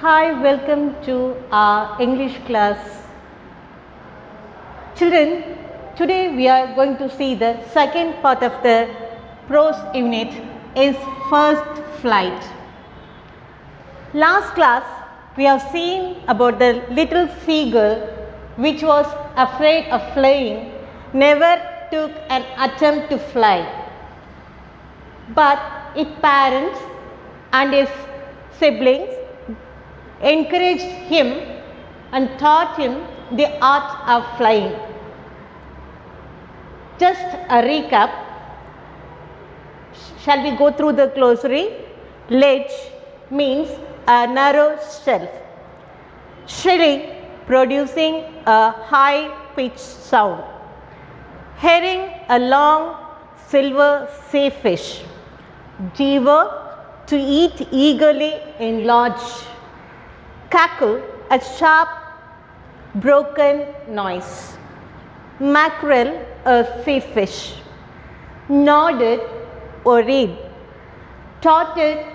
Hi, welcome to our English class. Children, today we are going to see the second part of the prose unit is first flight. Last class we have seen about the little seagull which was afraid of flying, never took an attempt to fly, but its parents and his siblings encouraged him and taught him the art of flying. Just a recap, shall we go through the glossary? Ledge means a narrow shelf, shrilling producing a high pitched sound, herring a long silver sea fish, jeever to eat eagerly in large, cackle a sharp broken noise, mackerel a sea fish, nodded or reed, tottered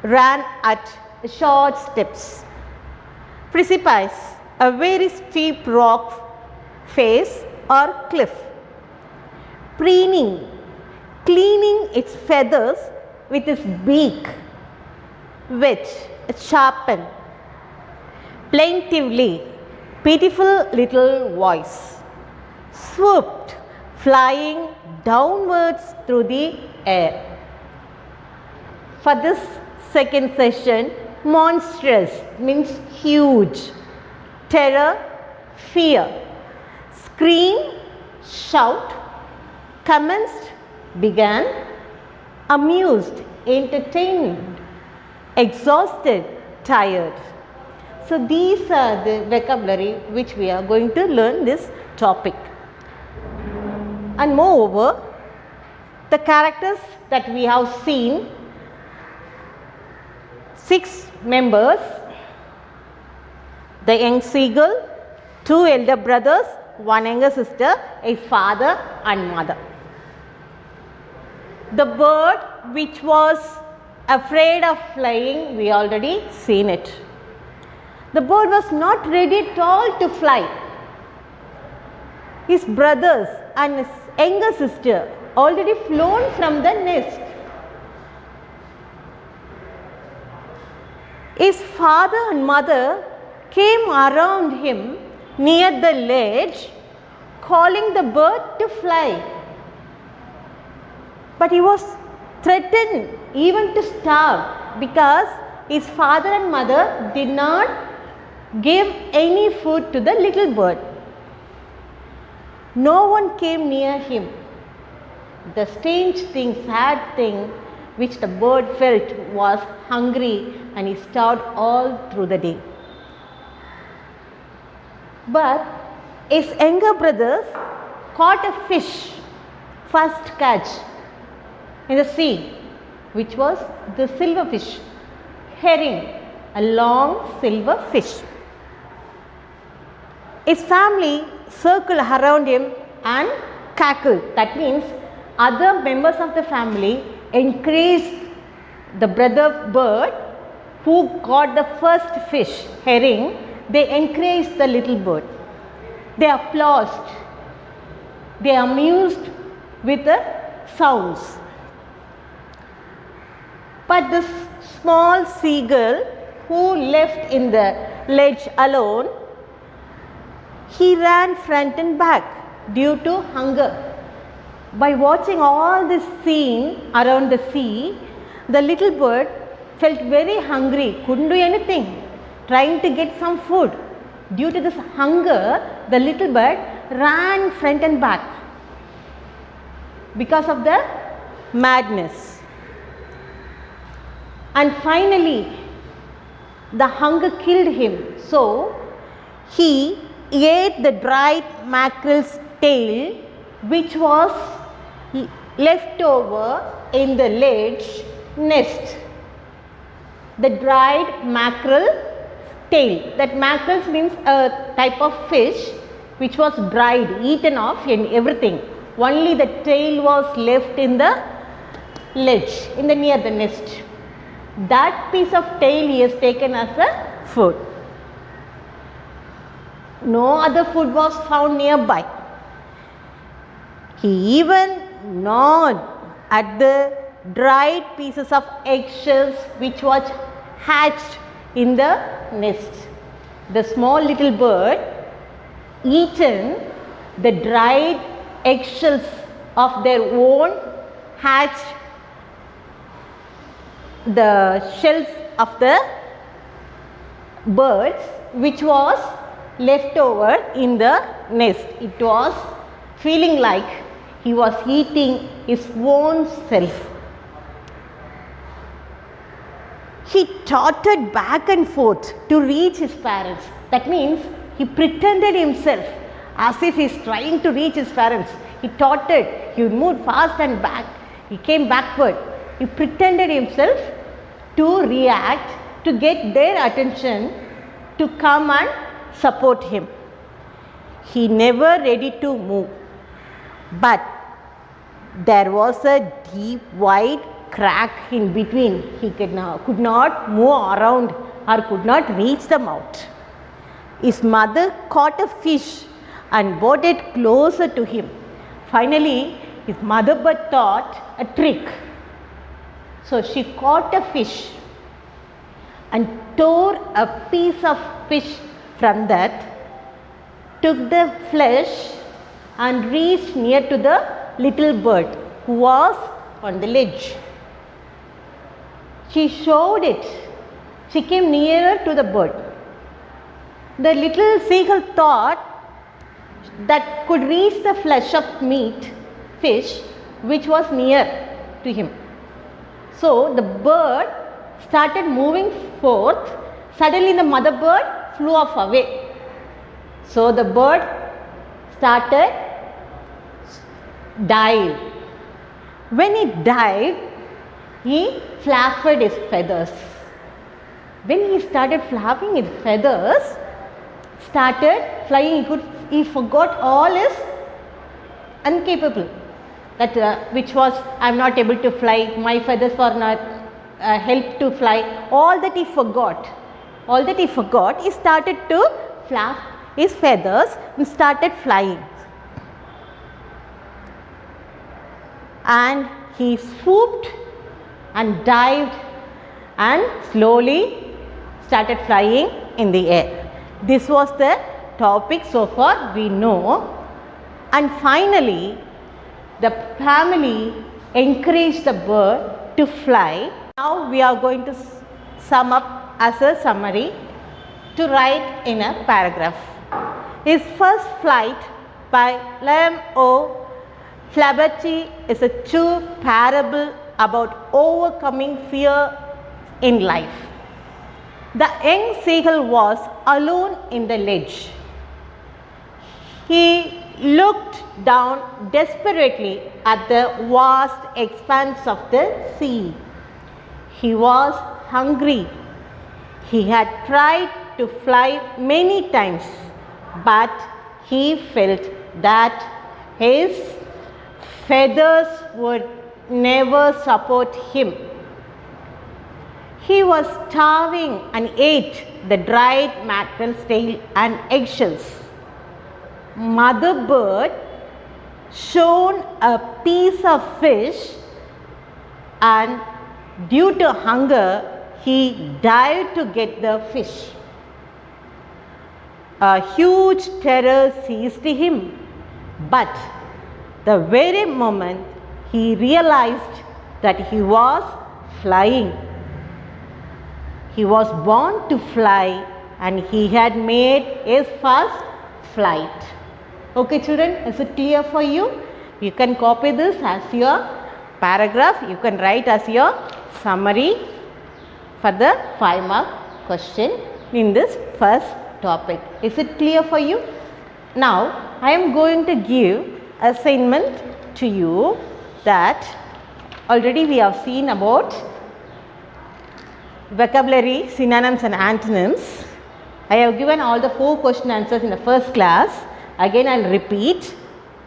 ran at short steps, precipice a very steep rock face or cliff, preening cleaning its feathers with his beak, wet sharpen, plaintively pitiful little voice, swooped flying downwards through the air. For this second session, monstrous means huge, terror, fear, scream, shout, commenced, began, amused, entertained, exhausted, tired. So these are the vocabulary which we are going to learn this topic. And moreover, the characters that we have seen, 6 members, the young seagull, 2 elder brothers, 1 younger sister, a father and mother. The bird which was afraid of flying, we already seen it. The bird was not ready at all to fly. His brothers and his younger sister already flown from the nest. His father and mother came around him near the ledge, calling the bird to fly. But he was threatened even to starve because his father and mother did not give any food to the little bird. No one came near him. The strange thing, sad thing which the bird felt was hungry, and he starved all through the day. But his younger brothers caught a fish, first catch in the sea, which was the silver fish, herring, a long silver fish. His family circled around him and cackled. That means other members of the family encouraged the brother bird who caught the first fish, herring. They encouraged the little bird. They applauded. They amused with the sounds. But this small seagull who left in the ledge alone, he ran front and back due to hunger. By watching all this scene around the sea, the little bird felt very hungry, couldn't do anything, trying to get some food. Due to this hunger, the little bird ran front and back because of the madness. And finally, the hunger killed him. So, he ate the dried mackerel's tail which was left over in the ledge nest. The dried mackerel tail. That mackerel means a type of fish which was dried, eaten off and everything. Only the tail was left in the ledge, in the near the nest. that piece of tail he has taken as a food. No other food was found nearby. He even gnawed at the dried pieces of eggshells which was hatched in the nest. The small little bird eaten the dried eggshells of their own hatched the shells of the birds which was left over in the nest. It was feeling like he was eating his own self. He tottered back and forth to reach his parents. That means he pretended himself as if he is trying to reach his parents. He tottered, he moved fast and back, he came backward. He pretended himself to react, to get their attention, to come and support him. He never ready to move, but there was a deep wide crack in between. He could not move around or could not reach the mouth. His mother caught a fish and brought it closer to him. Finally, his mother bird thought a trick. So she caught a fish and tore a piece of fish from that, took the flesh and reached near to the little bird who was on the ledge. She showed it. She came nearer to the bird. The little seagull thought that could reach the flesh of fish which was near to him. So the bird started moving forth. Suddenly the mother bird flew off away. So the bird started dive. When he dived, he flapped his feathers. When he started flapping his feathers, started flying, he forgot all his incapable. That which was, I am not able to fly, my feathers were not help to fly. All that he forgot. He started to flap his feathers and started flying. And he swooped and dived and slowly started flying in the air. This was the topic so far we know. And finally, the family encouraged the bird to fly. Now we are going to sum up as a summary to write in a paragraph. His first flight by William O. Flaherty is a true parable about overcoming fear in life. The young seagull was alone in the ledge. He looked down desperately at the vast expanse of the sea. He was hungry. He had tried to fly many times, but he felt that his feathers would never support him. He was starving and ate the dried mackerel's tail and eggshells. Mother bird shone a piece of fish, and due to hunger, he dived to get the fish. A huge terror seized him, but the very moment he realized that he was flying. He was born to fly and he had made his first flight. Okay children, is it clear for you? You can copy this as your paragraph. You can write as your summary for the 5-mark question in this first topic. Is it clear for you? Now, I am going to give assignment to you that already we have seen about vocabulary, synonyms and antonyms. I have given all the 4 question answers in the first class. Again I will repeat.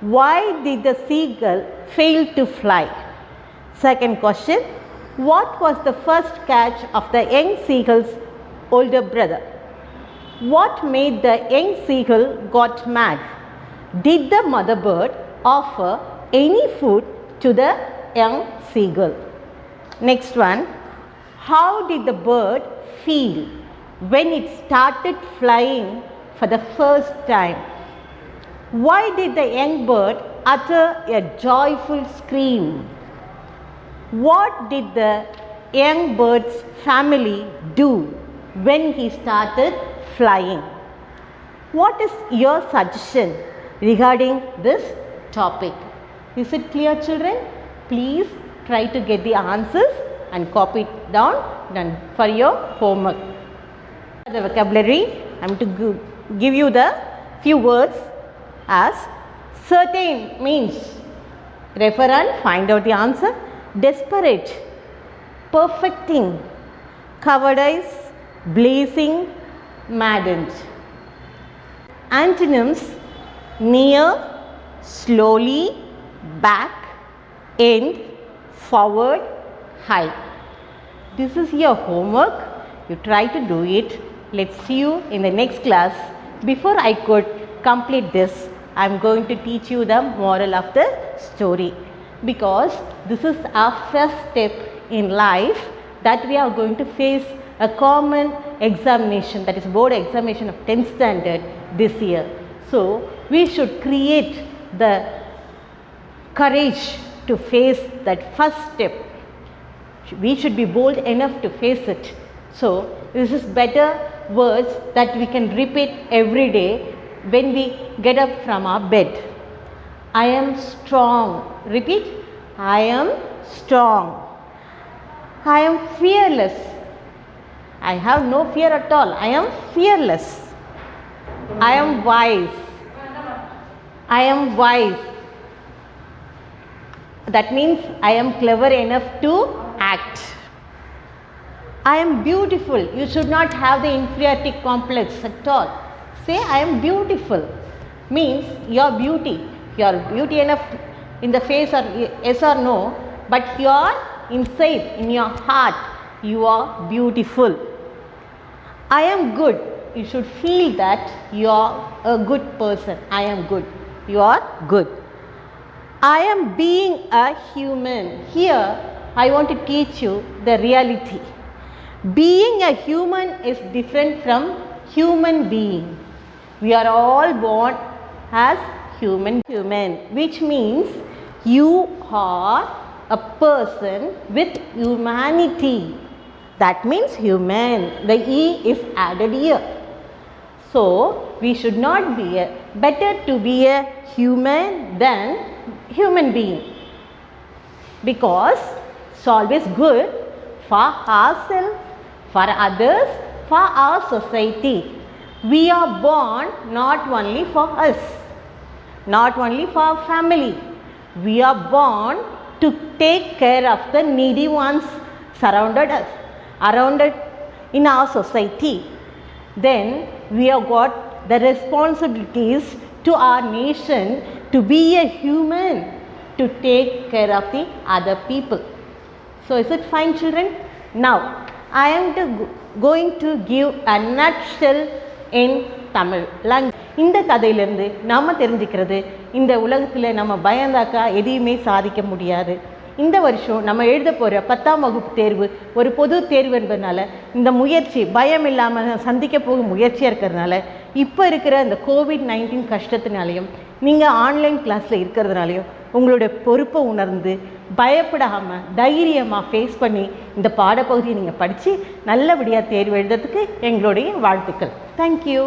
Why did the seagull fail to fly? Second question. What was the first catch of the young seagull's older brother? What made the young seagull got mad? Did the mother bird offer any food to the young seagull? Next one, how did the bird feel when it started flying for the first time? Why did the young bird utter a joyful scream? What did the young bird's family do when he started flying? What is your suggestion regarding this topic? Is it clear, children? Please try to get the answers and copy it down for your homework. The vocabulary, I am to give you the few words as certain means refer and find out the answer. Desperate, perfecting, cowardice, blazing, maddened. Antonyms: near, slowly, back, end, forward, high. This is your homework. You try to do it. Let's see you in the next class. Before I could complete this, I am going to teach you the moral of the story, because this is our first step in life that we are going to face a common examination, that is board examination of 10th standard this year. So we should create the courage to face that first step. We should be bold enough to face it. So this is better words that we can repeat every day when we get up from our bed. I am strong. Repeat. I am strong. I am fearless. I have no fear at all. I am fearless. I am wise. I am wise. That means I am clever enough to act. I am beautiful. You should not have the inferiority complex at all. Say I am beautiful. Means your beauty. You are beauty enough in the face, or yes or no, but you are inside, in your heart, you are beautiful. I am good. You should feel that you are a good person. I am good. You are good. I am being a human. Here I want to teach you the reality. Being a human is different from human being. We are all born as human, which means you are a person with humanity. That means human. The E is added here. So we should not be better to be a human than human being, because it's always good for ourselves, for others, for our society. We are born not only for us, not only for our family. We are born to take care of the needy ones surrounded us, around in our society. Then we have got the responsibilities to our nation to be a human, to take care of the other people. So is it fine, children? Now I am going to give a nutshell in Tamil. இந்த கதையிலிருந்து நாம் தெரிஞ்சுக்கிறது, இந்த உலகத்தில் நம்ம பயந்தாக்கா எதையுமே சாதிக்க முடியாது. இந்த வருஷம் நம்ம எழுத போகிற 10ஆம் வகுப்பு தேர்வு ஒரு பொது தேர்வு என்பதனால இந்த முயற்சி பயம் இல்லாமல் சந்திக்க போகும் முயற்சியாக இருக்கிறதுனால, இப்போ இருக்கிற இந்த COVID-19 கஷ்டத்தினாலையும் நீங்கள் ஆன்லைன் கிளாஸில் இருக்கிறதுனாலையும் உங்களுடைய பொறுப்பை உணர்ந்து பயப்படாமல் தைரியமாக ஃபேஸ் பண்ணி இந்த பாடப்பகுதியை நீங்கள் படித்து நல்லபடியாக தேர்வு எழுதுறதுக்கு எங்களுடைய வாழ்த்துக்கள். தேங்க்யூ.